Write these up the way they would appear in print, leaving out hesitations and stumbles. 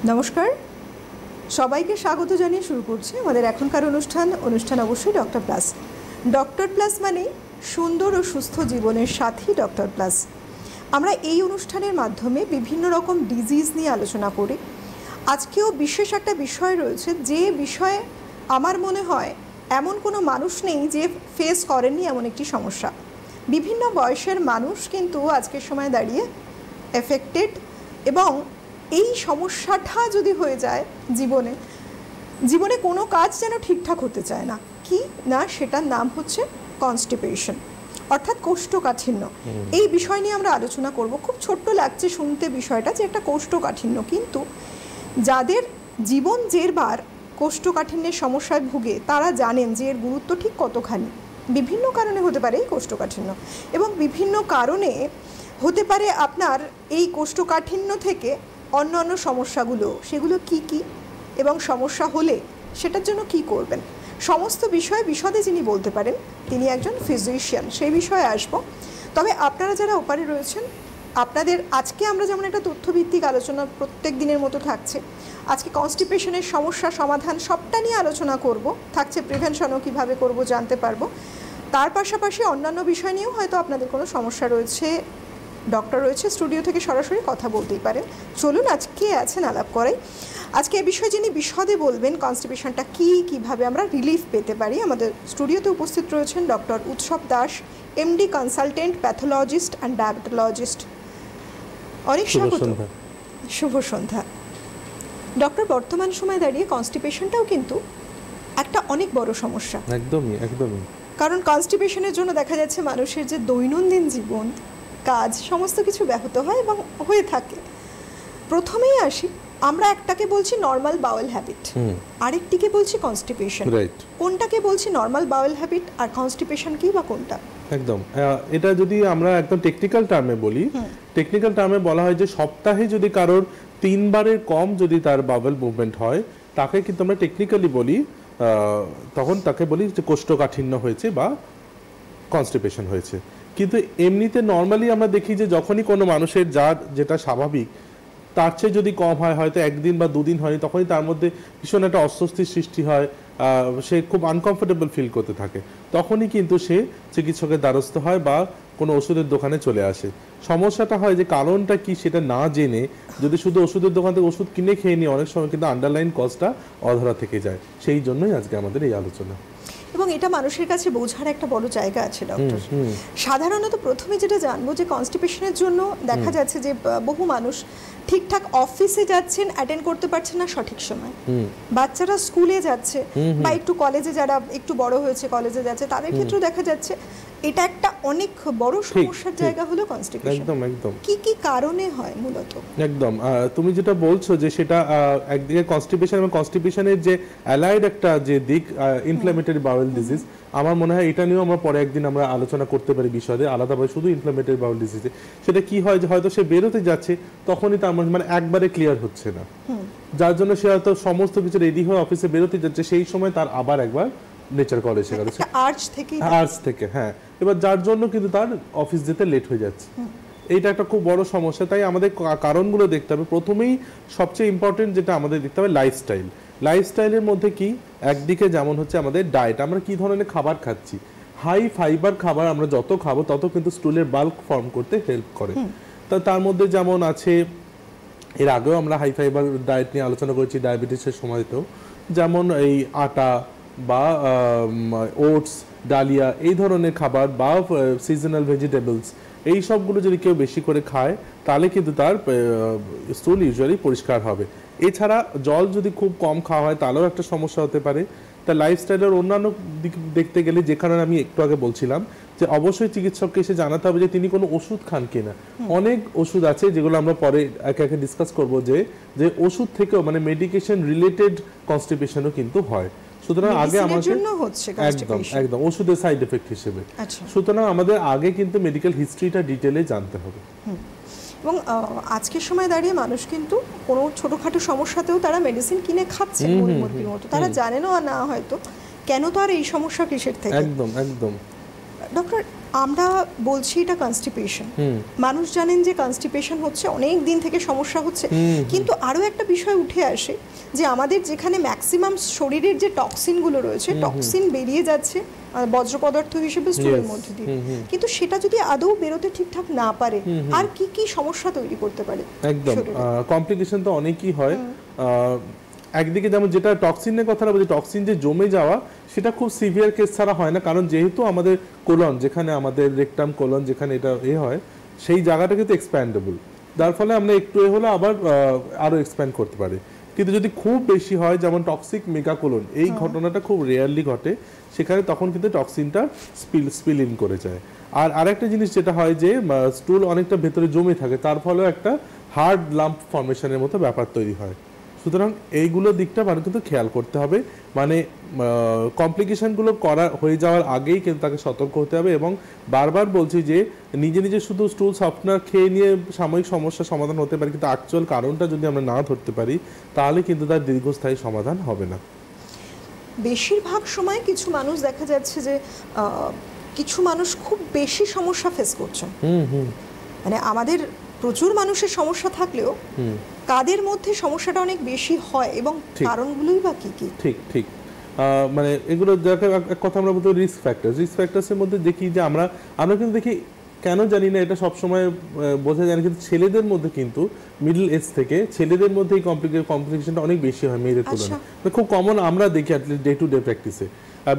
নমস্কার, সবাইকে স্বাগত জানিয়ে শুরু করছি আমাদের এখনকার অনুষ্ঠান অবশ্যই ডক্টর প্লাস। ডক্টর প্লাস মানে সুন্দর ও সুস্থ জীবনের সাথী ডক্টর প্লাস। আমরা এই অনুষ্ঠানের মাধ্যমে বিভিন্ন রকম ডিজিজ নিয়ে আলোচনা করি। আজকেও বিশেষ একটা বিষয় রয়েছে, যে বিষয়ে আমার মনে হয় এমন কোনো মানুষ নেই যে ফেস করেননি এমন একটি সমস্যা। বিভিন্ন বয়সের মানুষ কিন্তু আজকের সময় দাঁড়িয়ে এফেক্টেড, এবং এই সমস্যাটা যদি হয়ে যায় জীবনে কোনো কাজ যেন ঠিকঠাক হতে চায় না। কি না, সেটার নাম হচ্ছে কনস্টিপেশন, অর্থাৎ কোষ্ঠকাঠিন্য। এই বিষয় নিয়ে আমরা আলোচনা করব। খুব ছোট্ট লাগছে শুনতে বিষয়টা, যে একটা কোষ্ঠকাঠিন্য, কিন্তু যাদের জীবন জেরবার কোষ্ঠকাঠিন্যের সমস্যায় ভুগে তারা জানেন যে এর গুরুত্ব ঠিক কতখানি। বিভিন্ন কারণে হতে পারে এই কোষ্ঠকাঠিন্য, এবং বিভিন্ন কারণে হতে পারে আপনার এই কোষ্ঠকাঠিন্য থেকে অন্যান্য সমস্যাগুলো, সেগুলো কি কি, এবং সমস্যা হলে সেটার জন্য কি করবেন, সমস্ত বিষয়ে বিশদে যিনি বলতে পারেন তিনি একজন ফিজিশিয়ান। সেই বিষয়ে আসবো। তবে আপনারা যারা ওপারে রয়েছেন, আপনাদের আজকে আমরা যেমন একটা তথ্যভিত্তিক আলোচনা প্রত্যেক দিনের মতো থাকছে, আজকে কনস্টিপেশনের সমস্যা সমাধান সবটা নিয়ে আলোচনা করব, থাকছে প্রিভেনশনও কীভাবে করব জানতে পারবো। তার পাশাপাশি অন্যান্য বিষয় নিয়েও হয়তো আপনাদের কোনো সমস্যা রয়েছে, ডক্টর রয়েছে স্টুডিও থেকে সরাসরি কথা বলতেই পারেন। চলুন আজকে আছেন আলাপ করাই। আজকে এ বিষয়ে যিনি বিশদে বলবেন কনস্টিপেশনটা কী, কীভাবে আমরা রিলিফ পেতে পারি, আমাদের স্টুডিওতে উপস্থিত রয়েছেন ডক্টর উৎসব Das, MD consultant, pathologist and diabetologist. অনেক স্বাগত, শুভ সন্ধ্যা। ডক্টর, বর্তমান সময় দাঁড়িয়ে কনস্টিপেশনটাও কিন্তু একটা অনেক বড় সমস্যা। একদমই একদমই। কারণ কনস্টিপেশনের জন্য দেখা যাচ্ছে মানুষের যে দৈনন্দিন জীবন, কাজ, সমস্ত কিছু ব্যাহত হয় এবং হয়ে থাকে। প্রথমেই আসি, আমরা একটাকে বলছি নর্মাল বাওয়েল হ্যাবিট, আরেকটিকে বলছি কনস্টিপেশন। কোনটাকে বলছি নর্মাল বাওয়েল হ্যাবিট, আর কনস্টিপেশন কি বা কোনটা? একদম, এটা যদি আমরা একদম টেকনিক্যাল টার্মে বলি, টেকনিক্যাল টার্মে বলা হয় যে সপ্তাহে যদি কারোর 3 বারের কম যদি তার বাওয়েল মুভমেন্ট হয়, তাকে কিন্তু আমরা টেকনিক্যালি বলি, তখন তাকে বলি যে কোষ্ঠকাঠিন্য হয়েছে বা কনস্টিপেশন হয়েছে। কিন্তু এমনিতে নর্মালি আমরা দেখি যে যখনই কোনো মানুষের যার যেটা স্বাভাবিক তার চেয়ে যদি কম হয়, হয়তো একদিন বা দুদিন হয়নি, তখনই তার মধ্যে ভীষণ একটা অস্বস্তির সৃষ্টি হয়, সে খুব আনকমফোর্টেবল ফিল করতে থাকে, তখনই কিন্তু সে চিকিৎসকের দ্বারস্থ হয় বা কোনো ওষুধের দোকানে চলে আসে। সমস্যাটা হয় যে কারণটা কি সেটা না জেনে যদি শুধু ওষুধের দোকান থেকে ওষুধ কিনে খেয়ে নিয়ে, অনেক সময় কিন্তু আন্ডারলাইন কজটা অধরা থেকে যায়। সেই জন্যই আজকে আমাদের এই আলোচনা। এবং এটা মানুষের কাছে বোঝার একটা বড় জায়গা আছে ডক্টর। সাধারণত প্রথমে যেটা জানবো যে কনস্টিপেশনের জন্য দেখা যাচ্ছে যে বহু মানুষ ঠিকঠাক অফিসে যাচ্ছেন, অ্যাটেন্ড করতে পারছেন না সঠিক সময়, বাচ্চারা স্কুলে যাচ্ছে বা একটু কলেজে, যারা একটু বড় হয়েছে কলেজে যাচ্ছে, তাদের ক্ষেত্রেও দেখা যাচ্ছে এটা একটা অনেক বড় সমস্যার জায়গা হলো কনস্টিপেশন। একদম একদম। কি কি কারণে হয় মূলত? একদম, তুমি যেটা বলছো যে সেটা একদিকে কনস্টিপেশন, এবং কনস্টিপেশনের যে অ্যালাইড একটা যে দিক ইনফ্ল্যামেটরি বাউল ডিজিজ, আমার মনে হয় এটা নিয়েও আমরা পরে একদিন আমরা আলোচনা করতে পারি বিশদে আলাদাভাবে, শুধু ইনফ্ল্যামেটরি বাউল ডিজিজে। সেটা কি হয় যে হয়তো সে বেরোতে যাচ্ছে, তখনই তার মানে একবারে ক্লিয়ার হচ্ছে না, যার জন্য সে হয়তো সমস্ত কিছু রেডি হয়ে অফিসে বেরোতে যাচ্ছে, সেই সময় তার আবার একবার নেচার কলে এসে গেছে, আর্চ থেকে, হ্যাঁ, এবার যার জন্য কিন্তু তার অফিস যেতে লেট হয়ে যাচ্ছে। এইটা একটা খুব বড় সমস্যা। তাই আমাদের কারণগুলো দেখতে হবে। প্রথমেই সবচেয়ে ইম্পর্টেন্ট যেটা আমাদের দেখতে হবে, লাইফস্টাইল। লাইফস্টাইলের মধ্যে কি, একদিকে যেমন হচ্ছে আমাদের ডায়েট, আমরা কি ধরনের খাবার খাচ্ছি। হাই ফাইবার খাবার আমরা যত খাবো তত কিন্তু স্টুলের বাল্ক ফর্ম করতে হেল্প করে। তার মধ্যে যেমন আছে, এর আগেও আমরা হাই ফাইবার ডায়েট নিয়ে আলোচনা করেছি ডায়াবেটিসের সময়তেও, যেমন এই আটা বা ওটস, ডালিয়া, এই ধরনের খাবার বা সিজনাল ভেজিটেবলস, এই সবগুলো যদি কেউ বেশি করে খায় তাহলে কিন্তু তার স্টুল ইউজুয়ালি পরিষ্কার হবে। এছাড়া জল যদি খুব কম খাওয়া হয় তাহলেও একটা সমস্যা হতে পারে। তা লাইফস্টাইলের অন্যান্য দিক দেখতে গেলে, যে কারণে আমি একটু আগে বলছিলাম যে অবশ্যই চিকিৎসককে এসে জানাতে হবে যে তিনি কোনো ওষুধ খান কিনা। অনেক ওষুধ আছে যেগুলো আমরা পরে একে একে ডিসকাস করবো, যে ওষুধ থেকেও মানে মেডিকেশন রিলেটেড কনস্টিপেশনও কিন্তু হয়। সুতরাং আগে আমাদের একদম ওষুধের সাইড এফেক্ট হিসেবে, সুতরাং আমাদের আগে কিন্তু মেডিকেল হিস্ট্রিটা ডিটেলে জানতে হবে। এবং আজকের সময় দাঁড়িয়ে মানুষ কিন্তু কোনো ছোটোখাটো সমস্যাতেও তারা মেডিসিন কিনে খাচ্ছে মুরগির মতো, তারা জানেনও না হয়তো কেন তার এই সমস্যা কিসের থেকে। একদম একদম। ডক্টর, আমরা বলছি এটা কনস্টিপেশন, মানুষ জানেন যে কনস্টিপেশন হচ্ছে, অনেক দিন থেকে সমস্যা হচ্ছে, কিন্তু আরও একটা বিষয় উঠে আসে যে আমাদের যেখানে ম্যাক্সিমাম শরীরের যে টক্সিনগুলো রয়েছে, টক্সিন বেরিয়ে যাচ্ছে বজ্র পদার্থ হিসেবে স্টুলের মধ্যে দিয়ে, কিন্তু সেটা যদি আদৌ বেরোতে ঠিকঠাক না পারে আর কি কি সমস্যা তৈরি করতে পারে? একদম কমপ্লিকেশন তো অনেকই হয়। একদিকে যেমন যেটা টক্সিনের কথাটা বলছি, টক্সিন যে জমে যাওয়া সেটা খুব সিভিয়ার কেস ছাড়া হয় না, কারণ যেহেতু আমাদের কোলন, যেখানে আমাদের রেকটাম কোলন যেখানে এটা হয়, সেই জায়গাটা কিন্তু এক্সপ্যান্ডেবল, যার ফলে আমরা একটু হলে আবার আরও এক্সপ্যান্ড করতে পারি। কিন্তু যদি খুব বেশি হয়, যেমন টক্সিক মেগাকোলন, এই ঘটনাটা খুব রেয়ারলি ঘটে, সেখানে তখন কিন্তু টক্সিনটা স্পিল ইন করে যায়। আর আরেকটা জিনিস যেটা হয় যে স্টুল অনেকটা ভেতরে জমে থাকে, তার ফলেও একটা হার্ড লাম্প ফর্মেশনের মতো ব্যাপার তৈরি হয়। সুতরাং এইগুলো দিকটা মানে কিন্তু খেয়াল করতে হবে, মানে কমপ্লিকেশনগুলো হয়ে যাওয়ার আগেই কিন্তু তাকে সতর্ক হতে হবে। এবং বারবার বলছি যে নিজে নিজে শুধু স্টুল সফটনার খেয়ে নিয়ে সাময়িক সমস্যার সমাধান হতে পারে, কিন্তু অ্যাকচুয়াল কারণটা যদি আমরা না ধরতে পারি তাহলে কিন্তু তার দীর্ঘস্থায়ী সমাধান হবে না। বেশিরভাগ সময় কিছু মানুষ দেখা যাচ্ছে যে কিছু মানুষ খুব বেশি সমস্যা ফেস করছেন, মানে আমাদের প্রচুর মানুষের সমস্যা থাকলেও কাদের মধ্যে সমস্যাটা অনেক বেশি হয় এবং কারণগুলোই বা কি কি? ঠিক ঠিক মানে এগুলো যাকে এক কথা আমরা বলতে রিস্ক ফ্যাক্টরসের মধ্যে দেখি যে আমরা কিন্তু দেখি, কেন জানি না এটা সবসময় বোঝা যায় না, কিন্তু ছেলেদের মধ্যে কিন্তু মিডল এজ থেকে ছেলেদের মধ্যে এই কমপ্লিকেশনটা অনেক বেশি হয় মেয়েদের তুলনায়। খুব কমন আমরা দেখি অ্যাটলিস্ট ডে টু ডে প্র্যাকটিসে।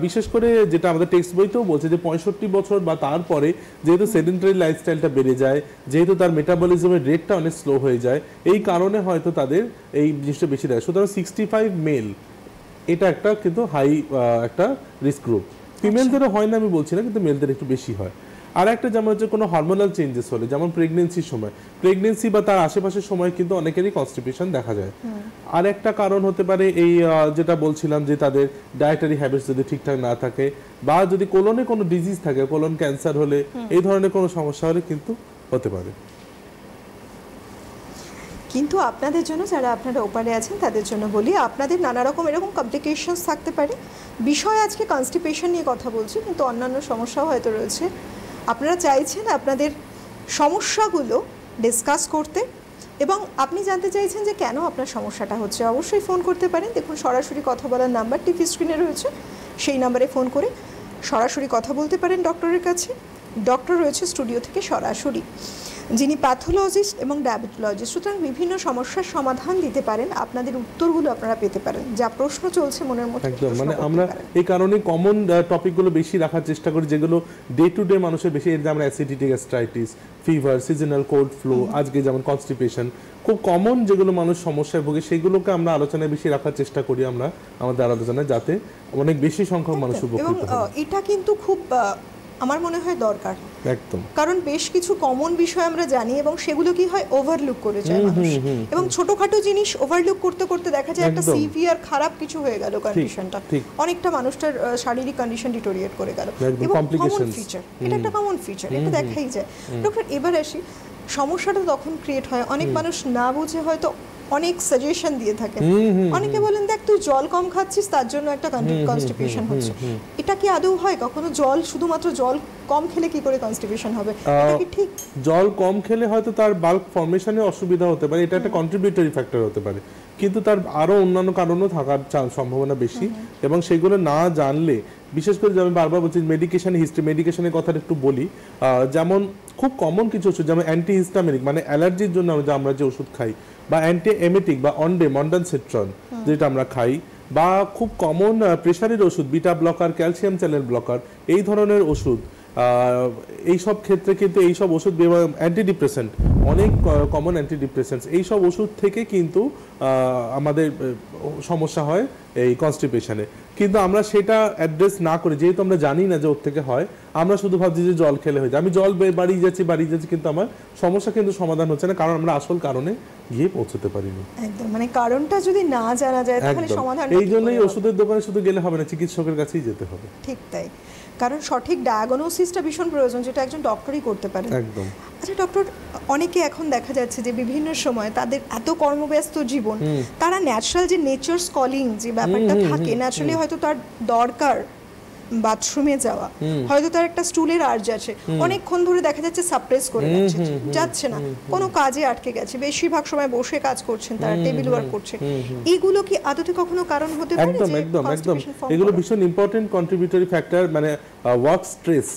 বিশেষ করে যেটা আমাদের টেক্সট বইতেও বলছে যে 65 বছর বা তারপরে যেহেতু সেডেন্টারি লাইফস্টাইলটা বেড়ে যায়, যেহেতু তার মেটাবলিজমের রেটটা অনেক স্লো হয়ে যায়, এই কারণে হয়তো তাদের এই জিনিসটা বেশি দেয়। সুতরাং 65 মেল এটা একটা কিন্তু হাই একটা রিস্ক গ্রুপ। ফিমেলদেরও হয় না আমি বলছি না, কিন্তু মেলদের একটু বেশি হয়। আর একটা যেমন হচ্ছে কোনো হরমোনাল চেঞ্জেস হলে, যেমন প্রেগনেন্সির সময়, প্রেগনেন্সি বা তার আশেপাশের সময় কিন্তু অনেকেরই কনস্টিপেশন দেখা যায়। আর একটা কারণ হতে পারে এই যেটা বলছিলাম যে তাদের ডায়েটারি হ্যাবিটস যদি ঠিকঠাক না থাকে, বা যদি কোলনে কোনো ডিজিজ থাকে, কোলন ক্যান্সার হলে, এই ধরনের কোনো সমস্যা হলে কিন্তু হতে পারে। কিন্তু আপনাদের জন্য, যারা আপনারা ওপারে আছেন তাদের জন্য বলি, আপনাদের নানা রকম এরকম কমপ্লিকেশনস থাকতে পারে। বিষয় আজকে কনস্টিপেশন নিয়ে কথা বলছি, কিন্তু অন্যান্য সমস্যাও হয়তো রয়েছে। আপনারা চাইছেন আপনাদের সমস্যাগুলো ডিসকাস করতে, এবং আপনি জানতে চাইছেন যে কেন আপনার সমস্যাটা হচ্ছে, অবশ্যই ফোন করতে পারেন। দেখুন সরাসরি কথা বলার নাম্বার টিভি স্ক্রিনে রয়েছে, সেই নাম্বারে ফোন করে সরাসরি কথা বলতে পারেন ডক্টরের কাছে। ডক্টর রয়েছে স্টুডিও থেকে সরাসরি, যিনি প্যাথোলজিস্ট এবং ডায়াবেটোলজিস্ট, সুতরাং বিভিন্ন সমস্যার সমাধান দিতে পারেন, আপনাদের উত্তরগুলো আপনারা পেতে পারেন, যা প্রশ্ন চলছে মনের মধ্যে। একদম, মানে আমরা এই কারণে কমন টপিকগুলো বেশি রাখার চেষ্টা করি, যেগুলো ডে টু ডে মানুষের বেশি, এর যেমন acidity, gastritis, fever, seasonal cold flu, আজকে যেমন কনস্টিপেশন, খুব কমন যেগুলো মানুষ সমস্যায় ভোগে সেগুলোকে আমরা আলোচনায় বেশি রাখার চেষ্টা করি আমরা আমাদের আলোচনায়, যাতে অনেক বেশি সংখ্যক মানুষ উপকৃত হয়। এটা কিন্তু খুব আমার মনে হয় দরকার, একদম, কারণ বেশ কিছু কমন বিষয় আমরা জানি এবং সেগুলো কি হয় ওভারলুক করে যায় মানুষ, এবং ছোটখাটো জিনিস ওভারলুক করতে করতে দেখা যায় একটা সিভিয়ার খারাপ কিছু হয়ে গেল, কন্ডিশনটা অনেকটা মানুষটার শারীরিক কন্ডিশন ডিটোরিয়েট করে গেল। এবং কমন ফিচার, এটা একটা কমন ফিচার, এটা দেখাই যায়। ডক্টর, এবার আসি, সমস্যাটা তখন ক্রিয়েট হয়, অনেক মানুষ না বুঝে হয়তো অনেক সাজেশন দিয়ে থাকে। অনেকে বলেন দেখ তুই জল কম খাচ্ছিস, তার জন্য একটা কনস্টিপেশন হচ্ছে। এটা কি আদৌ হয় কখনো? জল, শুধুমাত্র জল কম খেলে কি করে কনস্টিপেশন হবে? এটা কি ঠিক? জল কম খেলে হয়তো তার বাল্ক ফর্মেশনে অসুবিধা হতে পারে, এটা একটা কন্ট্রিবিউটরি ফ্যাক্টর হতে পারে, কিন্তু তার আরো অন্যান্য কারণও থাকার সম্ভাবনা বেশি। এবং সেগুলো না জানলে, বিশেষ করে আমি বারবার বলছি মেডিকেশন হিস্ট্রি, মেডিকেশনের কথাটা একটু বলি। যেমন খুব কমন কিছু ওষুধ, যেমন অ্যান্টিহিস্টামিনিক মানে অ্যালার্জির জন্য আমরা যে ওষুধ খাই, বা অ্যান্টি এমেটিক বা অনডেমনডানসেট্রন যেটা আমরা খাই, বা খুব কমন প্রেশারের ওষুধ, beta blocker, calcium channel blocker, এই ধরনের ওষুধ, এইসব ক্ষেত্রে কিন্তু এইসব ওষুধ, অ্যান্টিডিপ্রেসেন্ট, অনেক কমন অ্যান্টিডিপ্রেসেন্টস, এইসব ওষুধ থেকে কিন্তু আমাদের সমস্যা হয় এই কনস্টিপেশনে। কিন্তু আমরা সেটা অ্যাড্রেস না করে, যেহেতু আমরা জানি না যে ওর থেকে হয়, আমরা শুধু ভাবছি যে জল খেলে হয়ে যায়, আমি জল বাড়িয়ে যাচ্ছি, কিন্তু আমার সমস্যা কিন্তু সমাধান হচ্ছে না, কারণ আমরা আসল কারণে গিয়ে পৌঁছতে পারিনি। একদম, মানে কারণটা যদি না জানা যায় তাহলে সমাধান, এই জন্যই ওষুধের দোকানে শুধু গেলে হবে না, চিকিৎসকের কাছেই যেতে হবে। ঠিক তাই, কারণ সঠিক ডায়াগনোসিসটা ভীষণ প্রয়োজন, যেটা একজন ডক্টরই করতে পারে। একদম। আচ্ছা ডক্টর, অনেকে এখন দেখা যাচ্ছে যে বিভিন্ন সময় তাদের এত কর্মব্যস্ত জীবন, তারা ন্যাচারাল যে নেচারস কলিং যে ব্যাপারটা থাকে, ন্যাচারালি হয়তো তার দরকার বাথরুমে যাওয়া, হয়তো তার একটা স্টুলের আর্জ আছে, অনেকক্ষণ ধরে দেখা যাচ্ছে সাপ্রেস করে যাচ্ছে না, কোনো কাজে আটকে গেছে, বেশিরভাগ সময় বসে কাজ করছেন, তারা টেবিল ওয়ার্ক করছে, এগুলো কি আদতে কখনো কারণ হতে পারে? একদম একদম একদম, এগুলো ভীষণ ইম্পর্টেন্ট কন্ট্রিবিউটরি ফ্যাক্টর, মানে ওয়ার্ক স্ট্রেস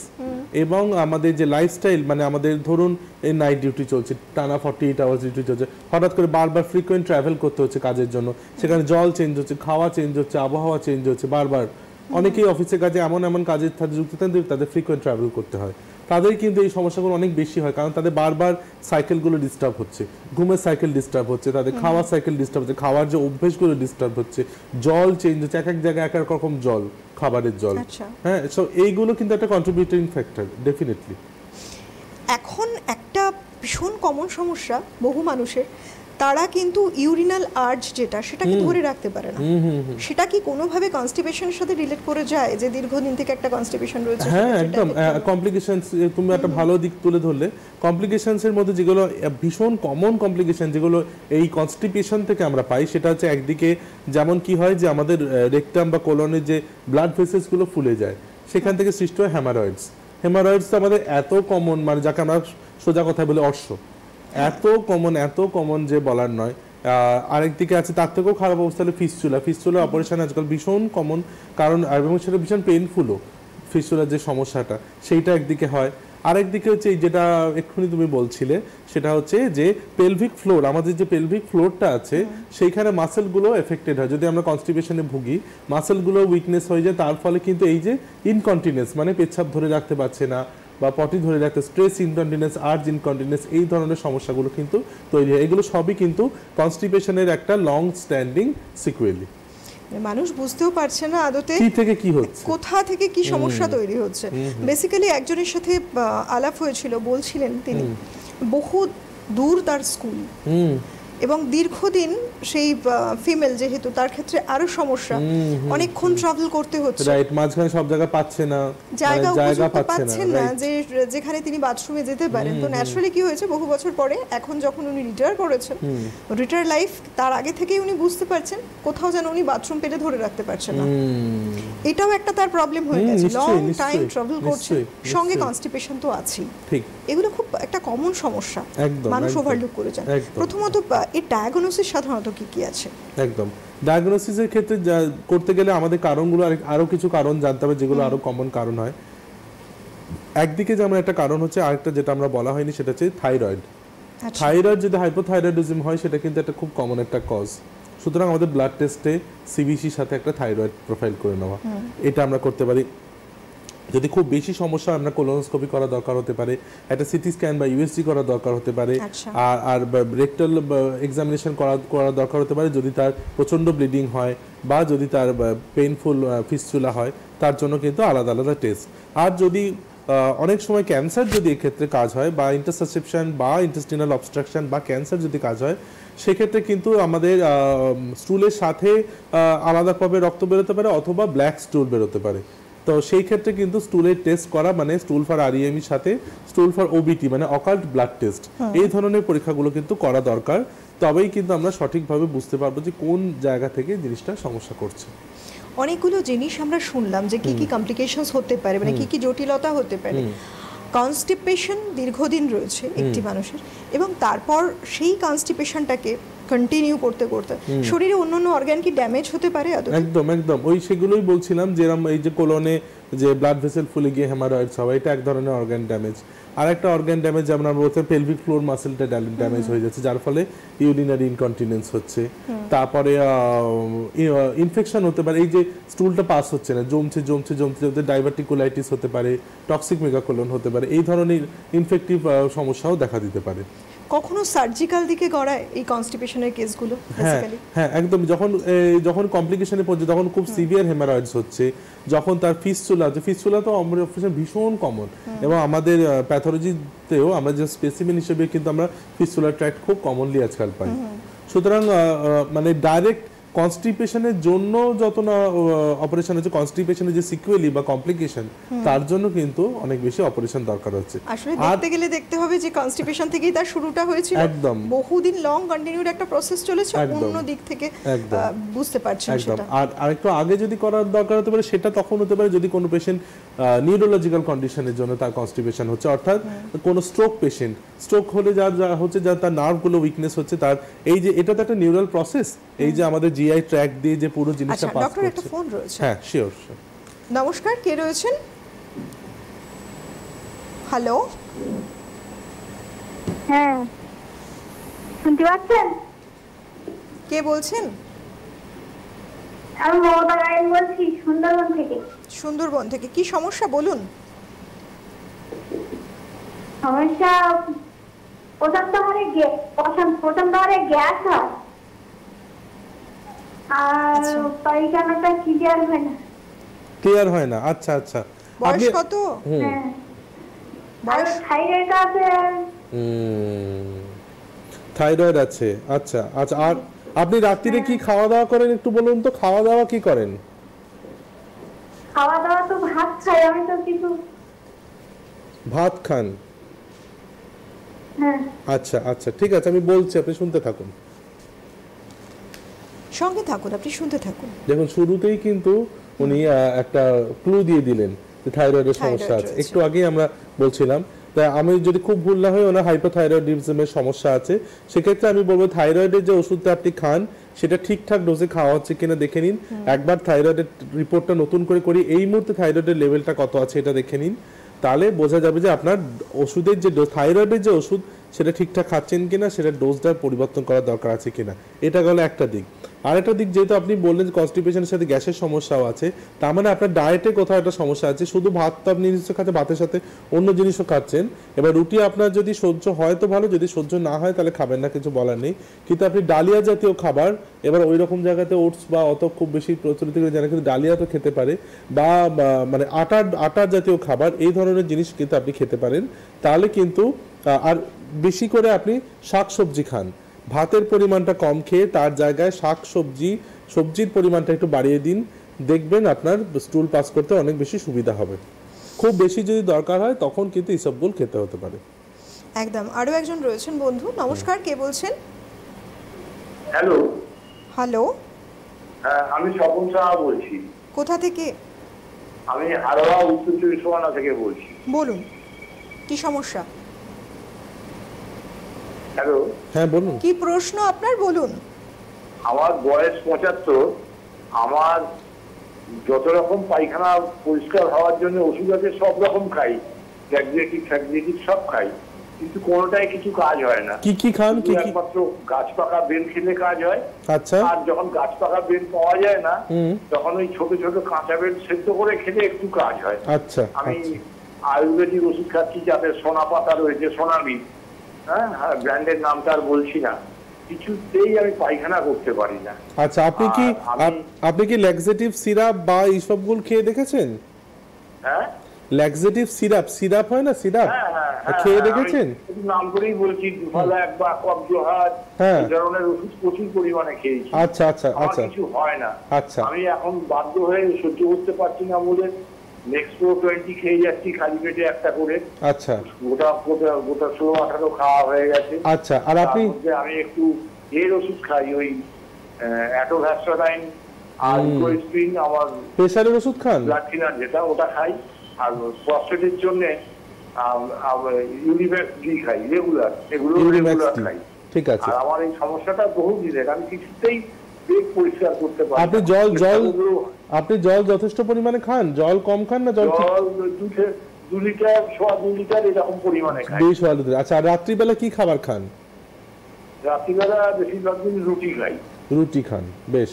এবং আমাদের যে লাইফস্টাইল, মানে আমাদের ধরুন এই নাইট ডিউটি চলছে, টানা 48 আওয়ার্স ডিউটি চলছে, হঠাৎ করে বারবার ফ্রিকোয়েন্ট ট্রাভেল করতে হচ্ছে কাজের জন্য, সেখানে জল চেঞ্জ হচ্ছে, খাওয়া চেঞ্জ হচ্ছে, আবহাওয়া চেঞ্জ হচ্ছে বারবার, অনেকেই অফিসের কাজে এমন এমন কাজের সাথে যুক্ত থাকেন তাদের ফ্রিকোয়েন্ট ট্রাভেল করতে হয়, তাদের কিন্তু এই সমস্যাগুলো অনেক বেশি হয়, কারণ তাদের বারবার সাইকেলগুলো ডিস্টার্ব হচ্ছে, ঘুমের সাইকেল ডিস্টার্ব হচ্ছে, তাদের খাওয়ার সাইকেল ডিস্টার্ব হচ্ছে, খাওয়ার যে অভ্যেসগুলো ডিস্টার্ব হচ্ছে, জল চেঞ্জ হচ্ছে, এক এক জায়গায় এক এক রকম জল, খাবারের জল, হ্যাঁ, সো এইগুলো কিন্তু একটা কন্ট্রিবিউটিং ফ্যাক্টর ডেফিনেটলি। এখন একটা ভীষণ কমন সমস্যা বহু মানুষের, তারা কিন্তু ইউরিনাল আর্জ যেটা সেটাকে ধরে রাখতে পারে না, সেটা কি কোনোভাবে কনস্টিপেশনের সাথে রিলেট করে যায়, যে দীর্ঘদিন থেকে একটা কনস্টিপেশন রয়েছে? হ্যাঁ একদম, কমপ্লিকেশনস তুমি একটা ভালো দিক তুলে ধরলে। কমপ্লিকেশনসের মধ্যে যেগুলো ভীষণ কমন কমপ্লিকেশন যেগুলো এই কনস্টিপেশন থেকে আমরা পাই, সেটা হচ্ছে একদিকে যেমন কি হয় যে আমাদের রেকটাম বা কোলনের যে ব্লাড ভেসেলসগুলো ফুলে যায়, সেখান থেকে সৃষ্টি হয় হ্যামারয়েডস। হ্যামারয়েডস তো আমাদের এত কমন, মানে যাকে আমরা সোজা কথায় বলি অর্শ, এত কমন যে বলার নয়। আরেকদিকে আছে তার থেকেও খারাপ অবস্থা হলে ফিস্চুলা অপারেশন আজকাল ভীষণ কমন, কারণ এবং সেটা ভীষণ পেইনফুলও, ফিস্চুলার যে সমস্যাটা সেইটা একদিকে হয়। আরেকদিকে হচ্ছে যেটা এক্ষুনি তুমি বলছিলে, সেটা হচ্ছে যে পেলভিক ফ্লোর, আমাদের যে পেলভিক ফ্লোরটা আছে সেইখানে মাসেলগুলো এফেক্টেড হয়, যদি আমরা কনস্টিপেশনে ভুগি মাসেলগুলো উইকনেস হয়ে যায়, তার ফলে কিন্তু এই যে ইনকন্টিনেন্স, মানে পেচ্ছাপ ধরে রাখতে পারছে না বা পটি ধরে রাখতে, স্ট্রেস ইনকন্টিনেন্স, আর্জ ইনকন্টিনেন্স, এই ধরনের সমস্যাগুলো কিন্তু তৈরি হয়। এগুলো সবই কিন্তু কনস্টিপেশনের একটা লং স্ট্যান্ডিং সিকুয়েলি। মানুষ বুঝতেও পারছে না আদতে কি থেকে কি হচ্ছে, কোথা থেকে কি সমস্যা তৈরি হচ্ছে। বেসিক্যালি একজনের সাথে আলাপ হয়েছিল, বলছিলেন তিনি বহু দূর তার স্কুল, এবং দীর্ঘদিন সেই ফিমেল যেহেতু, তার ক্ষেত্রে আরো সমস্যা, অনেকক্ষণ ট্রাভেল করতে হচ্ছে, রাইট, মাঝখানে সব জায়গা পাচ্ছে না, জায়গা পাচ্ছেন না যে যেখানে তিনি বাথরুমে যেতে পারেন। তো ন্যাচারালি কি হয়েছে, বহু বছর পরে এখন যখন উনি রিটায়ার করেছেন, রিটায়ার লাইফ, তার আগে থেকেই উনি বুঝতে পারছেন কোথাও যেন উনি বাথরুম পেলে ধরে রাখতে পারছেন না। এটাও একটা তার প্রবলেম হয়ে গেছে, লং টাইম ট্রাভেল করছে, সঙ্গে কনস্টিপেশন তো আছেই। ঠিক, এগুলো খুব একটা কমন সমস্যা, মানুষ ওভারলুক করে যায়। প্রথমত এর ডায়াগনোসিস সাধারণত কি কি আছে? একদম, ডায়াগনোসিসের ক্ষেত্রে করতে গেলে আমাদের কারণগুলো আরো কিছু কারণ জানতে হবে, যেগুলো আরো কমন কারণ হয়। একদিকে যেমন একটা কারণ হচ্ছে, আরেকটা যেটা আমরা বলা হয়নি, সেটা হচ্ছে থাইরয়েড। থাইরয়েড যদি হাইপোথাইরয়েডিজম হয়, সেটা কিন্তু একটা খুব কমন একটা কজ। সুতরাং আমাদের ব্লাড টেস্টে সিবিসির সাথে একটা থাইরয়েড প্রোফাইল করে নেওয়া, এটা আমরা করতে পারি। যদি খুব বেশি সমস্যা, আমরা কোলোনোস্কোপি করা দরকার হতে পারে, একটা সিটি স্ক্যান বা ইউএসজি করা দরকার হতে পারে, আর রেকটাল এক্সামিনেশন করা দরকার হতে পারে যদি তার প্রচণ্ড ব্লিডিং হয় বা যদি তার পেইনফুল ফিস্চুলা হয়, তার জন্য কিন্তু আলাদা আলাদা টেস্ট। আর যদি অনেক সময় ক্যান্সার যদি এক্ষেত্রে কাজ হয়, বা ইন্টারসেপশন বা ইন্টেস্টিনাল অবস্ট্রাকশন বা ক্যান্সার যদি কাজ হয়, সেক্ষেত্রে কিন্তু আমাদের স্টুলের সাথে আলাদাভাবে রক্ত বেরোতে পারে, অথবা ব্ল্যাক স্টুল বেরোতে পারে। তো সেই ক্ষেত্রে কিন্তু স্টুলের টেস্ট করা, মানে স্টুল ফর আরইএম এর সাথে স্টুল ফর ওবিটি মানে অকাল্ট ব্লাড টেস্ট, এই ধরনের পরীক্ষাগুলো কিন্তু করা দরকার। তবেই কিন্তু আমরা সঠিকভাবে বুঝতে পারবো যে কোন জায়গা থেকে জিনিসটা সমস্যা করছে। অনেকগুলো জিনিস আমরা শুনলাম যে কি কি কমপ্লিকেশনস হতে পারে, মানে কি কি জটিলতা হতে পারে। কনস্টিপেশন দীর্ঘদিন রয়েছে একটি মানুষের, এবং তারপর সেই কনস্টিপেশনটাকে কন্টিনিউ করতে করতে শরীরে অন্যান্য অর্গান কি ড্যামেজ হতে পারে? একদম একদম, ওই সেগুলোই বলছিলাম, যেরকম এই যে কোলনে যে ব্লাড ভেসেল ফুলে গিয়ে হেমারয়েডস হয়, এটা এক ধরনের অর্গান ড্যামেজ। আর একটা অর্গান ড্যামেজ যেমন আমরা বলতে, পেলভিক ফ্লোর মাসেলটা ড্যামেজ হয়ে যাচ্ছে, যার ফলে ইউরিনারি ইনকন্টিনেন্স হচ্ছে। তারপরে ইনফেকশন হতে পারে, এই যে স্টুলটা পাস হচ্ছে না, জমছে ডাইভার্টিকুলাইটিস হতে পারে, টক্সিক মেগাকোলন হতে পারে, এই ধরনের ইনফেক্টিভ সমস্যাও দেখা দিতে পারে। কখনো সার্জিক্যাল দিকে গড়ায় এই কনস্টিপেশনের কেসগুলো? হ্যাঁ একদম, যখন কমপ্লিকেশনে পড়ছে, যখন খুব সিভিয়ার হেমারয়েডস হচ্ছে, যখন তার ফিস্চুলা তো অপারেশন ভীষণ কমন, এবং আমাদের প্যাথোলজিতেও আমরা যে স্পেসিমেন হিসেবে কিন্তু আমরা ফিস্চুলার ট্র্যাক্ট খুব কমনলি আজকাল পাই। সুতরাং মানে ডাইরেক্ট কনস্টিপেশনের জন্য যত না অপারেশন হচ্ছে, কনস্টিপেশনের যে সিকুয়েলি বা কমপ্লিকেশন, তার জন্য কিন্তু অনেক বেশি অপারেশন দরকার হচ্ছে। আসলে দেখতে গেলে দেখতে হবে যে কনস্টিপেশন থেকেই তার শুরুটা হয়েছিল, একদম বহুদিন লং কন্টিনিউড একটা প্রসেস চলেছে, একদম। অন্য দিক থেকে একদম। বুঝতে পারছেন একদম। সেটা। আর আরেকটু আগে যদি করার দরকার হতে পারে, সেটা তখন হতে পারে যদি কোনো পেশেন্ট নিউরোলজিক্যাল কন্ডিশনের জন্য তার কনস্টিপেশন হচ্ছে, অর্থাৎ কোনো স্ট্রোক পেশেন্ট, স্ট্রোক হলে যা হচ্ছে, যা তার নার্ভগুলো উইকনেস হচ্ছে, তার এই যে এটা তো একটা নিউরাল প্রসেস, এই যে আমাদের জিআই ট্র্যাক দিয়ে যে পুরো জিনিসটা আচ্ছা পাস ডক্টর, একটা করছে। ফোন রয়েছে। হ্যাঁ শিওর। নমস্কার, কে রয়েছেন? হ্যালো, হ্যাঁ শুনতে পাচ্ছেন? কে বলছেন? আমি মমতা গায়েন বলছি, সুন্দরবন থেকে। সুন্দরবন থেকে, কি সমস্যা বলুন? সমস্যা প্রচন্ড হারে গ্যাস হয়, আর আচ্ছা। পায়খানাটা ক্লিয়ার হয় না। ক্লিয়ার হয় না, আচ্ছা আচ্ছা। বয়স কত? হ্যাঁ, আর বয়স? থাইরয়েড আছে। থাইরয়েড আছে, আচ্ছা আচ্ছা। আর আপনি রাত্রিরে কি খাওয়া দাওয়া করেন একটু বলুন তো, খাওয়া দাওয়া কি করেন? খাওয়া দাওয়া তো ভাত খাই আমি, তো কিছু। ভাত খান? হ্যাঁ আচ্ছা আচ্ছা, ঠিক আছে, আমি বলছি, আপনি শুনতে থাকুন। সঙ্গে থাকুন, আপনি শুনতে থাকুন। দেখুন, শুরুতেই কিন্তু উনি একটা ক্লু দিয়ে দিলেন যে থাইরয়েডের থাইরয়েড সমস্যা আছে। রয়েছে। একটু আগেই আমরা বলছিলাম, তাই আমি যদি খুব ভুল না হয়, ওনার হাইপোথাইরয়েডিজমের সমস্যা আছে। সেক্ষেত্রে আমি বলবো থাইরয়েডের যে ওষুধটা আপনি খান, সেটা ঠিকঠাক ডোজে খাওয়া হচ্ছে কিনা দেখে নিন। একবার থাইরয়েডের রিপোর্টটা নতুন করে করি, এই মুহূর্তে থাইরয়েডের লেভেলটা কত আছে এটা দেখে নিন, তাহলে বোঝা যাবে যে আপনার ওষুধের যে থাইরয়েডের যে ওষুধ সেটা ঠিকঠাক খাচ্ছেন কিনা, সেটা ডোজটার পরিবর্তন করার দরকার আছে কিনা। এটা গেল একটা দিক। আরেকটা দিক, যেহেতু আপনি বললেন কনস্টিপেশনের সাথে গ্যাসের সমস্যাও আছে, তার মানে আপনার ডায়েটে কোথাও একটা সমস্যা আছে। শুধু ভাত তো আপনি নিশ্চয় খাচ্ছেন, ভাতের সাথে অন্য জিনিসও খাচ্ছেন। এবার রুটি আপনার যদি সহ্য হয় তো ভালো, যদি সহ্য না হয় তাহলে খাবেন না, কিছু বলার নেই। কিন্তু আপনি ডালিয়া জাতীয় খাবার, এবার ওই রকম জায়গাতে ওটস বা অত খুব বেশি প্রচলিত করে জানা, কিন্তু ডালিয়া তো খেতে পারে, বা মানে আটার জাতীয় খাবার, এই ধরনের জিনিস কিন্তু আপনি খেতে পারেন। তাহলে কিন্তু আর বেশি করে আপনি শাকসবজি খান, ভাতের পরিমাণটা কম খেয়ে তার জায়গায় সবজির পরিমাণটা একটু বাড়িয়ে দিন, দেখবেন আপনার স্টুল পাস করতে অনেক বেশি সুবিধা হবে। খুব বেশি যদি দরকার হয় তখন কিন্তু ইসবগুল খেতে হতে পারে। একদম। আরো একজন রয়েছেন বন্ধু। নমস্কার, কে বলছেন? হ্যালো। হ্যালো, আমি স্বপন সাহা বলছি। কোথা থেকে? আমি হারোয়া উত্তর চব্বিশ পরগনা থেকে বলছি। বলুন, কি সমস্যা? হ্যালো। হ্যাঁ বলুন। কি প্রশ্ন আপনার, বলুন। আমার বয়স 75। আমার যত রকম পায়খানা পরিষ্কার হওয়ার জন্য ওষুধ আছে, সব রকম খাই, ফ্যাগ্রেটিক সব খাই, কিন্তু কোনোটাই কিছু কাজ হয় না। কি কি খান? কি কি? একমাত্র গাছ পাকা বেল খেলে কাজ হয়। আচ্ছা। আর যখন গাছ পাকা বেল পাওয়া যায় না, তখন ওই ছোট ছোট কাঁচা বেল সেদ্ধ করে খেলে একটু কাজ হয়। আচ্ছা। আমি আয়ুর্বেদিক ওষুধ খাচ্ছি, যাতে সোনা পাতা রয়েছে, সোনালি, হ্যাঁ, ব্র্যান্ডের নামটা আর বলছি না, কিছুতেই আমি পায়খানা করতে পারি না। আচ্ছা, আপনি কি ল্যাক্সেটিভ সিরাপ বা এইসবগুলো খেয়ে দেখেছেন? হ্যাঁ, ল্যাক্সেটিভ সিরাপ হয় না, সিরাপ খেয়ে দেখেছেন? নাম করেই বলছি, দুফালা এক বা কবজহার, এই ধরনের ওষুধ প্রচুর পরিমাণে খেয়েছি। আচ্ছা আচ্ছা আচ্ছা, কিছু হয় না। আচ্ছা। আমি এখন বাধ্য হয়ে সহ্য করতে পারছি না বলে নেক্সপ্রো 20 খেয়ে যাচ্ছি খালি পেটে একটা করে। আচ্ছা। গোটা 16-18 খাওয়া হয়ে গেছে। আচ্ছা। আর আপনি? আমি একটু এর ওষুধ খাই, ওই অ্যাটোভ্যাস্টাডাইন আর ইকোস্প্রিন। আমার প্রেসারের ওষুধ খান? ব্লাড থিনার যেটা, ওটা খাই। আর প্রস্টেটের জন্য ইউনিভ্যাক্স ডি খাই রেগুলার, এগুলো রেগুলার খাই। ঠিক আছে। আর আমার এই সমস্যাটা বহু দিনের, আমি কিছুতেই পেট পরিষ্কার করতে পারি। আপনি জল যথেষ্ট পরিমাণে খান? জল কম খান না? জল 2 লিটার, 2.25 লিটার এরকম পরিমাণে খাই। আচ্ছা। আর রাত্রিবেলা কি খাবার খান? রাত্রিবেলা বেশিরভাগ দিন রুটি খাই। রুটি খান, বেশ।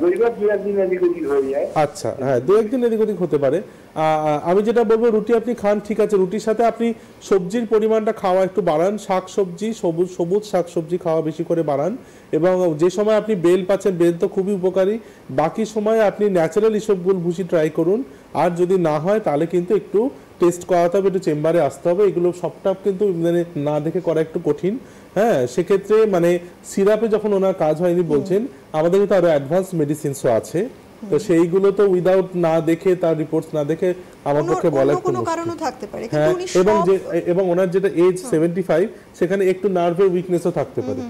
দৈবাত 2-1 দিন এদিক ওদিক হয়ে যায়। আচ্ছা, হ্যাঁ, 2-1 দিন এদিক ওদিক হতে পারে। আমি যেটা বলবো, রুটি আপনি খান, ঠিক আছে। রুটির সাথে আপনি সবজির পরিমাণটা খাওয়া একটু বাড়ান, শাকসবজি, সবুজ শাকসবজি খাওয়া বেশি করে বাড়ান। এবং যে সময় আপনি বেল পাচ্ছেন, বেল তো খুবই উপকারী, বাকি সময় আপনি ন্যাচারাল ইসবগুল ভুসি ট্রাই করুন। আর যদি না হয় তাহলে কিন্তু একটু টেস্ট করাতে হবে, একটু চেম্বারে আসতে হবে। এগুলো সবটা কিন্তু মানে না দেখে করা একটু কঠিন। হ্যাঁ সেক্ষেত্রে মানে সিরাপে যখন ওনার কাজ হয়নি বলছেন, আমাদের কিন্তু আরো অ্যাডভান্স মেডিসিনসও আছে, তো সেইগুলো তো উইদাউট না দেখে, তার রিপোর্টস না দেখে আমার পক্ষে বলা একটু কোনো মুশকিল। কারণও থাকতে পারে, হ্যাঁ, কিন্তু উনি এবং ওনার যেটা এজ 75, সেখানে একটু নার্ভের উইকনেসও থাকতে পারে।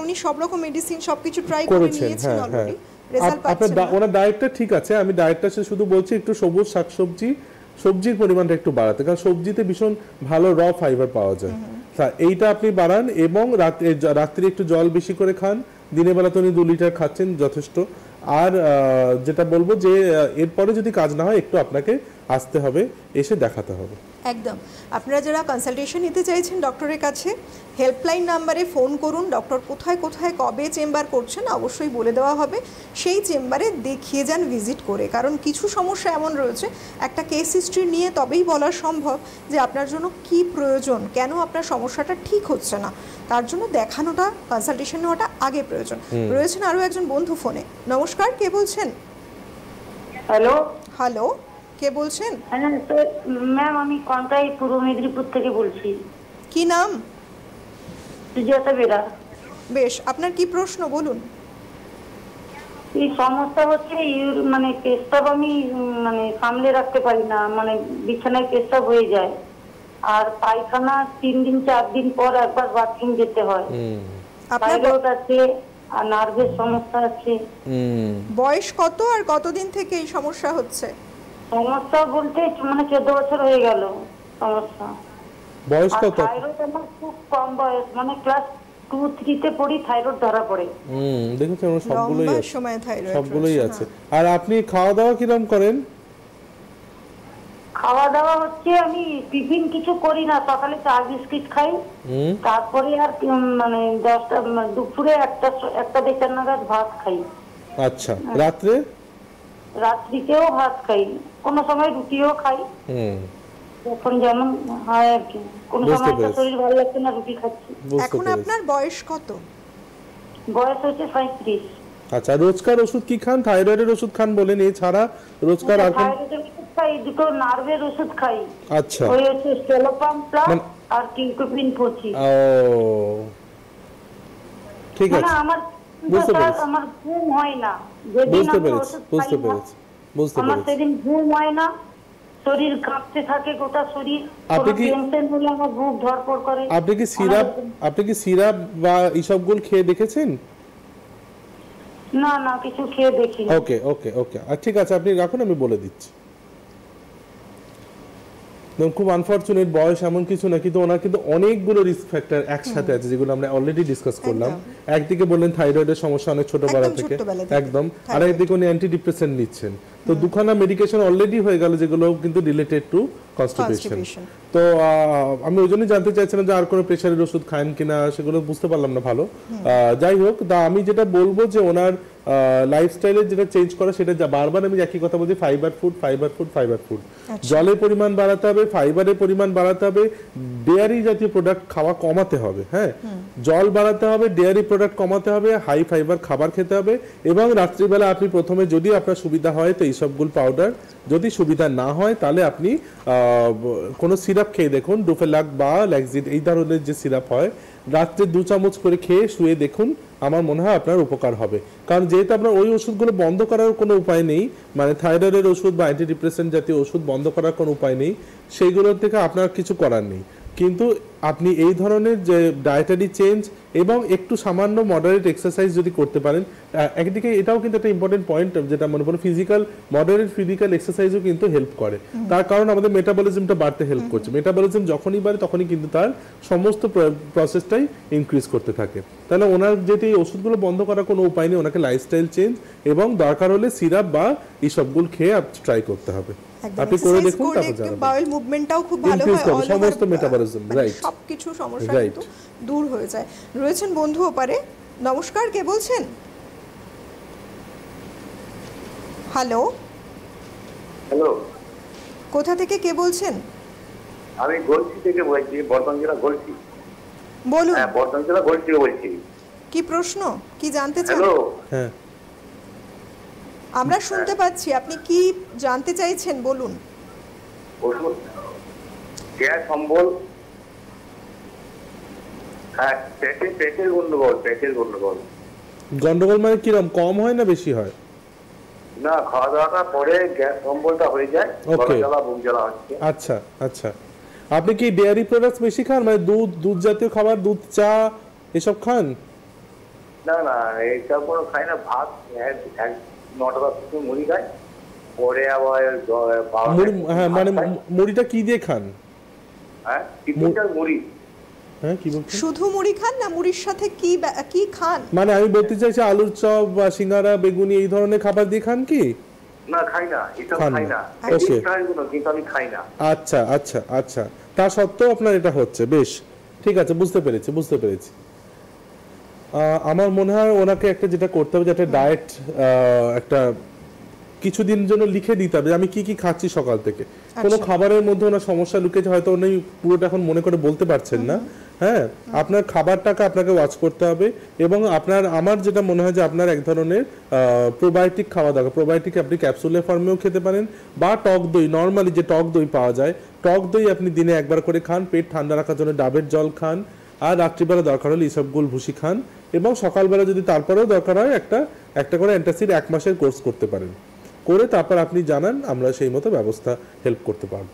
উনি সব রকম মেডিসিন সবকিছু ট্রাই করে করেছেন, নিয়েছেন হ্যাঁ হ্যাঁ। অলরেডি, রেজাল্ট পাচ্ছেন না। ওনার ডায়েটটা ঠিক আছে, আমি ডায়েটটা শুধু বলছি একটু সবুজ শাকসবজি, সবজির পরিমাণটা একটু বাড়াতে, কারণ সবজিতে ভীষণ ভালো র ফাইবার পাওয়া যায়। এইটা আপনি বাড়ান, এবং রাত্রে একটু জল বেশি করে খান, দিনের বেলা তো উনি 2 লিটার খাচ্ছেন যথেষ্ট। আর যেটা বলবো যে এরপরে যদি কাজ না হয় একটু আপনাকে আসতে হবে, এসে দেখাতে হবে। একদম। আপনারা যারা কনসালটেশন নিতে চাইছেন ডক্টরের কাছে, হেল্পলাইন নাম্বারে ফোন করুন। ডক্টর কোথায় কোথায় কবে চেম্বার করছেন অবশ্যই বলে দেওয়া হবে, সেই চেম্বারে দেখিয়ে যান ভিজিট করে। কারণ কিছু সমস্যা এমন রয়েছে, একটা কেস হিস্ট্রি নিয়ে তবেই বলা সম্ভব যে আপনার জন্য কি প্রয়োজন, কেন আপনার সমস্যাটা ঠিক হচ্ছে না। তার জন্য দেখানোটা, কনসালটেশন নেওয়াটা আগে প্রয়োজন। রয়েছেন আরও একজন বন্ধু ফোনে। নমস্কার, কে বলছেন? হ্যালো। হ্যালো, কে বলছেন? হ্যাঁ তো ম্যাম, আমি কন্টাই পূর্ব মেদিনীপুর থেকে বলছি। কি নাম? সুজাতা বেরা। বেশ, আপনার কি প্রশ্ন বলুন। এই সমস্যা হচ্ছে মানে পেশাব আমি মানে সামলে রাখতে পারি না, মানে বিছানায় পেশাব হয়ে যায়, আর পায়খানা 3 দিন 4 দিন পর একবার বাথরুম যেতে হয়। আপনার থাইরয়েড আছে আর নার্ভের সমস্যা আছে। বয়স কত আর কতদিন থেকে এই সমস্যা হচ্ছে? সমস্যা বলতে মানে 14 বছর হয়ে গেল সমস্যা। বয়স আর কত? থাইরয়েড আমার খুব কম বয়স, মানে ক্লাস 2-3 তে পড়ি থাইরয়েড ধরা পড়ে। দেখেছেন ওর সবগুলোই লম্বা আছে, সময় থাইরয়েড সবগুলোই আছে। আর আপনি খাওয়া দাওয়া কিরকম করেন? খাওয়া দাওয়া হচ্ছে আমি টিফিন কিছু করি না, সকালে চা বিস্কিট খাই, তারপরে আর মানে 10টা দুপুরে একটা 1:30 নাগাদ ভাত খাই। আচ্ছা, রাত্রে? রাত্রিতেও ভাত খাই, কোনো সময় রুটিও খাই, যখন যেমন হয় আর কি। কোনো সময় তো শরীর ভালো লাগছে না, রুটি খাচ্ছি। এখন আপনার বয়স কত? বয়স হচ্ছে 35। আচ্ছা, রোজকার ওষুধ কি খান? থাইরয়েডের ওষুধ খান বলেন, এছাড়া রোজকার আর কোন? থাইরয়েডের ওষুধ খাই, দুটো নার্ভের ওষুধ খাই। আচ্ছা, ওই হচ্ছে স্টেলোপাম প্লাস আর কিউকোপিন 25। ও ঠিক মানে আছে, আমার বুঝতে পেরেছি, আমার ঘুম হয় না, যেদিন বুঝতে আমি পেরেছি, ওষুধ বুঝতে খাই না পেরেছি, বুঝতে আমার পেরেছি। সেদিন ঘুম হয় না, শরীর কাঁপতে থাকে গোটা শরীর, আপনি কোনো কি- টেনশন হলে আমার বুক ধড়ফড় করে। আপনি কি সিরাপ বা এইসবগুলো খেয়ে দেখেছেন? না না, কিছু খেয়ে দেখিনি। ওকে ওকে ওকে, ঠিক আছে, আপনি রাখুন, আমি বলে দিচ্ছি। খুব আনফরচুনেট, বয়স এমন কিছু না, কিন্তু ওনার কিন্তু অনেকগুলো রিস্ক ফ্যাক্টর একসাথে আছে, যেগুলো আমরা অলরেডি ডিসকাস করলাম। একদিকে বললেন থাইরয়েডের সমস্যা অনেক ছোটবেলা থেকে, একদম, আর একদিকে উনি অ্যান্টি ডিপ্রেসেন্ট নিচ্ছেন, তো দুখানা মেডিকেশন অলরেডি হয়ে গেল, যেগুলো কিন্তু রিলেটেড টু কনস্টিপেশন। তো আমি ওই জন্যই জানতে চাইছিলাম যে আর কোনো প্রেশারের ওষুধ খান কিনা, সেগুলো বুঝতে পারলাম না ভালো। যাই হোক, আমি যেটা বলবো যে ওনার লাইফস্টাইলের যেটা চেঞ্জ করা, সেটা বারবার আমি একই কথা বলছি, fibre food, fibre food, fibre food. জলের পরিমাণ বাড়াতে হবে, ফাইবারের পরিমাণ বাড়াতে হবে, ডেয়ারি জাতীয় প্রোডাক্ট খাওয়া কমাতে হবে। হ্যাঁ, জল বাড়াতে হবে, ডেয়ারি প্রোডাক্ট কমাতে হবে, হাই ফাইবার খাবার খেতে হবে, এবং রাত্রিবেলা আপনি প্রথমে যদি আপনার সুবিধা হয় তো এইসবগুলো পাউডার, যদি সুবিধা না হয় তাহলে আপনি কোনো সিরাপ খেয়ে দেখুন, ডোফেলাক বা ল্যাক্সিড, এই ধরনের যে সিরাপ হয়, রাত্রে 2 চামচ করে খেয়ে শুয়ে দেখুন, আমার মনে হয় আপনার উপকার হবে। কারণ যেহেতু আপনার ওই ওষুধগুলো বন্ধ করার কোনো উপায় নেই, মানে থাইরয়েডের ওষুধ বা অ্যান্টিডিপ্রেসেন্ট জাতীয় ওষুধ বন্ধ করার কোনো উপায় নেই, সেইগুলোর থেকে আপনার কিছু করার নেই। কিন্তু আপনি এই ধরনের যে ডায়েটারি চেঞ্জ এবং একটু সামান্য মডারেট এক্সারসাইজ যদি করতে পারেন, একদিকে এটাও কিন্তু একটা ইম্পর্টেন্ট পয়েন্ট, যেটা মনে করেন মডারেট ফিজিক্যাল এক্সারসাইজও কিন্তু হেল্প করে। তার কারণ আমাদের মেটাবলিজমটা বাড়তে হেল্প করছে। মেটাবলিজম যখনই বাড়ে তখনই কিন্তু তার সমস্ত প্রসেসটাই ইনক্রিজ করতে থাকে। তাহলে ওনার যেটি ওষুধগুলো বন্ধ করার কোনো উপায় নেই, ওনাকে লাইফস্টাইল চেঞ্জ এবং দরকার হলে সিরাপ বা এই সবগুলো খেয়ে ট্রাই করতে হবে। আপনি করে দেখুন, তারপর জানাবেন। বাউল মুভমেন্টটাও খুব ভালো হয়, সমস্ত মেটাবলিজম, রাইট, সবকিছু সমস্যা কিন্তু দূর হয়ে যায়। রয়েছেন বন্ধু ওপারে। নমস্কার, কে বলছেন? হ্যালো। হ্যালো, কোথা থেকে কে বলছেন? আমি গলসি থেকে বলছি, বর্ধমান জেলা গলসি। বলুন। হ্যাঁ, বর্ধমান জেলা গলসি থেকে বলছি। কি প্রশ্ন, কি জানতে চান? হ্যালো, হ্যাঁ, আমরা শুনতে পাচ্ছি, আপনি কি জানতে চাইছেন বলুন। ওষুধ গ্যাস অম্বল, হ্যাঁ, পেটের গন্ডগোল। গন্ডগোল মানে কিরকম, কম হয় না বেশি হয়? না, খাওয়া দাওয়াটা পরে গ্যাস অম্বলটা হয়ে যায়, গলা জ্বালা বুক জ্বালা হচ্ছে। আচ্ছা আচ্ছা, আপনি কি ডেয়ারি প্রোডাক্টস বেশি খান, মানে দুধ জাতীয় খাবার, দুধ, চা এসব খান? না না, এইসব কোনো খাই না। ভাত 9টা থেকে মুড়ি খাই, পরে আবার হ্যাঁ, মানে মুড়িটা কি দিয়ে খান? হ্যাঁ, মুড়ি। হ্যাঁ, কি বলছেন? শুধু মুড়ি খান না মুড়ির সাথে কি খান? মানে আমি বলতে চাইছি আলুর চপ বা সিঙ্গারা, বেগুনি এই ধরনের খাবার দিয়ে খান কি? না, খাই না, এটা খাই না। ওকে, কিন্তু আমি খাই না। আচ্ছা আচ্ছা আচ্ছা, তা সত্ত্বেও আপনার এটা হচ্ছে, বেশ ঠিক আছে, বুঝতে পেরেছি। আমার মনে হয় ওনাকে একটা যেটা করতে হবে, যে একটা ডায়েট একটা কিছুদিন জন্য লিখে দিতে হবে, আমি কি কি খাচ্ছি সকাল থেকে। কোনো খাবারের মধ্যে ওনার সমস্যা লুকিয়েছে, হয়তো উনি পুরোটা এখন মনে করে বলতে পারছেন না। হ্যাঁ, আপনার খাবারটাকে আপনাকে ওয়াচ করতে হবে, এবং আমার যেটা মনে হয় যে আপনার এক ধরনের প্রোবায়োটিক খাওয়া দরকার। প্রোবায়োটিক আপনি ক্যাপসুলের ফর্মেও খেতে পারেন, বা টক দই, নর্মালি যে টক দই পাওয়া যায়, টক দই আপনি দিনে একবার করে খান, পেট ঠান্ডা রাখার জন্য ডাবের জল খান, আর রাত্রিবেলা দরকার হলে ইসবগুল ভুসি খান, এবং সকালবেলা যদি তারপরেও দরকার হয় একটা করে অ্যান্টাসিড 1 মাসের কোর্স করতে পারেন, করে তারপর আপনি জানান, আমরা সেই মতো ব্যবস্থা হেল্প করতে পারব।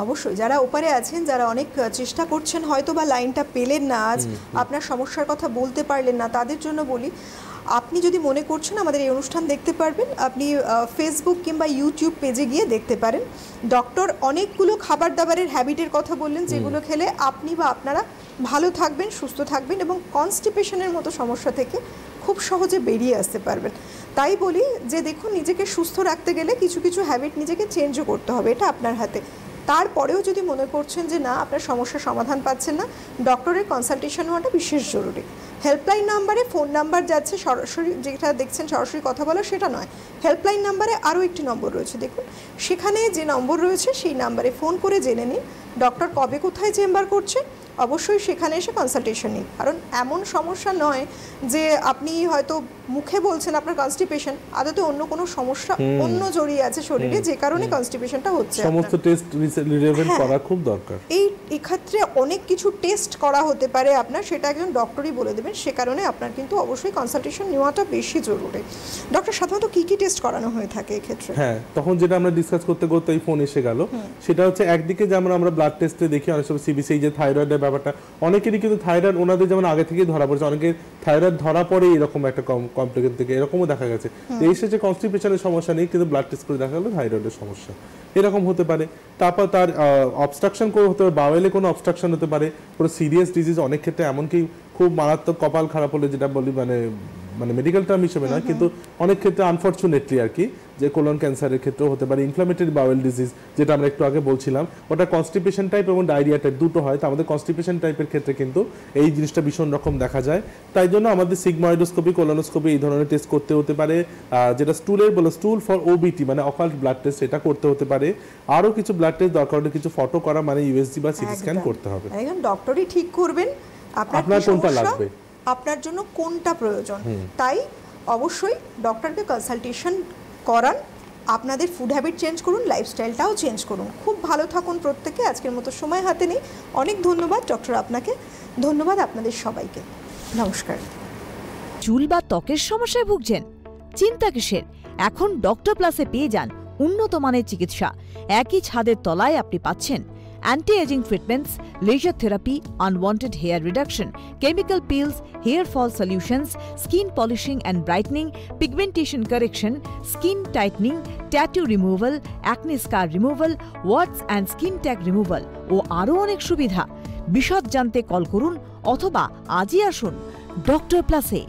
অবশ্যই যারা ওপারে আছেন, যারা অনেক চেষ্টা করছেন, হয়তো বা লাইনটা পেলেন না, আজ আপনার সমস্যার কথা বলতে পারলেন না, তাদের জন্য বলি, আপনি যদি মনে করছেন আমাদের এই অনুষ্ঠান দেখতে পারবেন, আপনি ফেসবুক কিংবা ইউটিউব পেজে গিয়ে দেখতে পারেন। ডক্টর অনেকগুলো খাবার দাবারের হ্যাবিটের কথা বললেন, যেগুলো খেলে আপনি বা আপনারা ভালো থাকবেন, সুস্থ থাকবেন, এবং কনস্টিপেশনের মতো সমস্যা থেকে খুব সহজে বেরিয়ে আসতে পারবেন। তাই বলি যে দেখুন, নিজেকে সুস্থ রাখতে গেলে কিছু কিছু হ্যাবিট নিজেকে চেঞ্জও করতে হবে, এটা আপনার হাতে। তারপরেও যদি মনে করছেন যে না, আপনার সমস্যার সমাধান পাচ্ছেন না, ডক্টরের কনসালটেশন হওয়াটা বিশেষ জরুরি। হেল্পলাইন নাম্বারে ফোন নাম্বার যাচ্ছে, সরাসরি যেটা দেখছেন সরাসরি কথা বলা সেটা নয়, হেল্পলাইন নাম্বারে আরও একটি নম্বর রয়েছে, দেখুন সেখানে যে নম্বর রয়েছে সেই নাম্বারে ফোন করে জেনে নিন ডক্টর কবে কোথায় চেম্বার করছে। অবশ্যই সেখানে এসে কনসালটেশন নিন, কারণ এমন সমস্যা নয় যে আপনি হয়তো মুখে বলছেন আপনার কনস্টিপেশন, আদতে অন্য কোনো সমস্যা অন্য জড়িয়ে আছে শরীরে, যে কারণে কনস্টিপেশনটা হচ্ছে। সমস্ত টেস্ট রিলেভেন্ট করা খুব দরকার। এই ক্ষেত্রে অনেক কিছু টেস্ট করা হতে পারে আপনার, সেটা একজন ডক্টরই বলে দেবেন, সে কারণে আপনার কিন্তু অবশ্যই কনসালটেশন নেওয়াটা বেশি জরুরি। ডক্টর, সাধারণত কি কি টেস্ট করানো হয়ে থাকে এই ক্ষেত্রে? হ্যাঁ, তখন যেটা আমরা ডিসকাস করতে এই ফোন এসে গেল, সেটা হচ্ছে একদিকে যে আমরা ব্লাড টেস্টে দেখি অনেক সময় সিবিসি, যে থাইরয়েডের ব্যাপারটা, অনেকেরই কিন্তু থাইরয়েড ওনাদের যেমন আগে থেকেই ধরা পড়ছে, অনেকের থাইরয়েড ধরা পড়ে এরকম একটা কমপ্লিকেশন থেকে এরকমও দেখা গেছে। এই যে কনস্টিপেশনের সমস্যা নেই, কিন্তু ব্লাড টেস্ট করে দেখা গেলো থাইরয়েডের সমস্যা, এরকম হতে পারে। তারপর তার অবস্ট্রাকশন করে হতে পারে, বাওয়েলে কোনো অবস্ট্রাকশন হতে পারে, পুরো সিরিয়াস ডিজিজ, অনেক ক্ষেত্রে এমনকি খুব মারাত্মক কপাল খারাপ হলে, যেটা বলি মানে মেডিকেল টার্ম হিসেবে নয়, কিন্তু অনেক ক্ষেত্রে আনফরচুনেটলি আর কি, যে কোলন ক্যান্সারের ক্ষেত্রেও হতে পারে, ইনফ্লামেটরি বাওয়েল ডিজিজ যেটা আমরা একটু আগে বলছিলাম, ওটা কনস্টিপেশন টাইপ এবং ডায়রিয়া টাইপ দুটো হয়। তো আমাদের কনস্টিপেশন টাইপের ক্ষেত্রে কিন্তু এই জিনিসটা ভীষণ রকম দেখা যায়। তাই জন্য আমাদের সিগময়েডোস্কোপি, কোলোনোস্কোপি এই ধরনের টেস্ট করতে হতে পারে, যেটা স্টুলের বলে স্টুল ফর ওবিটি মানে অকাল্ট ব্লাড টেস্ট, এটা করতে হতে পারে। আরও কিছু ব্লাড টেস্ট দরকার হলে কিছু ফটো করা মানে ইউএসজি বা সিটি স্ক্যান করতে হবে। একদম ডক্টরই ঠিক করবেন আপনার কোনটা লাগবে, আপনার জন্য কোনটা প্রয়োজন। তাই অবশ্যই ডক্টরকে কনসালটেশন করান, আপনাদের ফুড হ্যাবিট চেঞ্জ করুন, লাইফস্টাইলটাও চেঞ্জ করুন। খুব ভালো থাকুন প্রত্যেকে। আজকের মতো সময় হাতে নেই। অনেক ধন্যবাদ ডক্টর আপনাকে, ধন্যবাদ আপনাদের সবাইকে, নমস্কার। চুল বা ত্বকের সমস্যায় ভুগছেন? চিন্তা কিসের, এখন ডক্টর প্লাসে পেয়ে যান উন্নত মানের চিকিৎসা। একই ছাদের তলায় আপনি পাচ্ছেন anti-aging treatments, laser therapy, unwanted hair reduction, chemical peels, hair fall solutions, skin polishing and brightening, pigmentation correction, skin tightening, tattoo removal, acne scar removal, warts and skin tag removal ও আরও অনেক সুবিধা। বিশদ জানতে কল করুন অথবা আজই আসুন doctor প্লাসে।